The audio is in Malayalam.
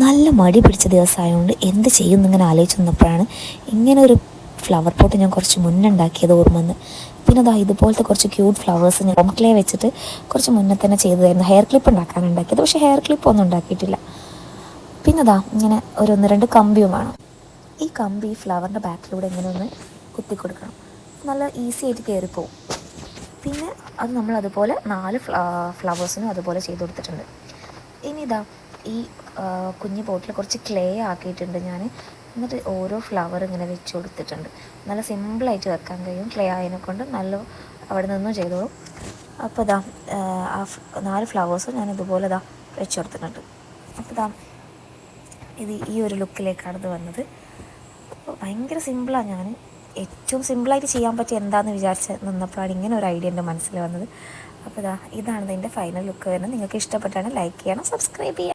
നല്ല മടി പിടിച്ച ദിവസമായതുകൊണ്ട് എന്ത് ചെയ്യുമെന്നിങ്ങനെ ആലോചിച്ച് വന്നപ്പോഴാണ് ഇങ്ങനെ ഒരു ഫ്ലവർ പോട്ട് ഞാൻ കുറച്ച് മുന്നേ ഉണ്ടാക്കിയത് ഓർമ്മ വന്ന്. പിന്നെ അതാ ഇതുപോലത്തെ കുറച്ച് ക്യൂട്ട് ഫ്ലവേഴ്സ് ഞാൻ ക്ലേ വെച്ചിട്ട് കുറച്ച് മുന്നേ തന്നെ ചെയ്തതായിരുന്നു. ഹെയർ ക്ലിപ്പ് ഉണ്ടാക്കാനുണ്ടാക്കിയത്, പക്ഷേ ഹെയർ ക്ലിപ്പ് ഒന്നും ഉണ്ടാക്കിയിട്ടില്ല. പിന്നെ അതാ ഇങ്ങനെ ഒരു 1-2 കമ്പിയും വേണം. ഈ കമ്പി ഫ്ലവറിൻ്റെ ബാക്കിലൂടെ ഇങ്ങനെ ഒന്ന് കുത്തി കൊടുക്കണം. നല്ല ഈസി ആയിട്ട് കയറിപ്പോവും. പിന്നെ അത് നമ്മൾ അതുപോലെ 4 ഫ്ലവേഴ്സിനും അതുപോലെ ചെയ്ത് കൊടുത്തിട്ടുണ്ട്. ഇനി ഇതാ ഈ കുഞ്ഞു പോട്ടിൽ കുറച്ച് ക്ലേ ആക്കിയിട്ടുണ്ട് ഞാൻ. എന്നിട്ട് ഓരോ ഫ്ലവർ ഇങ്ങനെ വെച്ച് കൊടുത്തിട്ടുണ്ട്. നല്ല സിമ്പിളായിട്ട് വെക്കാൻ കഴിയും ക്ലേ ആയതിനെ കൊണ്ട്. നല്ല അവിടെ നിന്നും ചെയ്തോളും. അപ്പോൾ ഇതാ ആ 4 ഫ്ലവേഴ്സും ഞാൻ ഇതുപോലെ ഇതാ വെച്ച് കൊടുത്തിട്ടുണ്ട്. അപ്പോൾ ഇതാ ഇത് ഈ ഒരു ലുക്കിലേക്കാണ് ഇത് വന്നത്. അപ്പോൾ ഭയങ്കര സിമ്പിളാണ്. ഞാൻ ഏറ്റവും സിമ്പിളായിട്ട് ചെയ്യാൻ പറ്റിയ എന്താണെന്ന് വിചാരിച്ച് നിന്നപ്പോഴാണ് ഇങ്ങനെ ഒരു ഐഡിയ എൻ്റെ മനസ്സിൽ വന്നത്. അപ്പോൾ ഇതാണ് ഇതിൻ്റെ ഫൈനൽ ലുക്ക് വരുന്നത്. നിങ്ങൾക്ക് ഇഷ്ടപ്പെട്ടാണ് ലൈക്ക് ചെയ്യണം, സബ്സ്ക്രൈബ് ചെയ്യണം.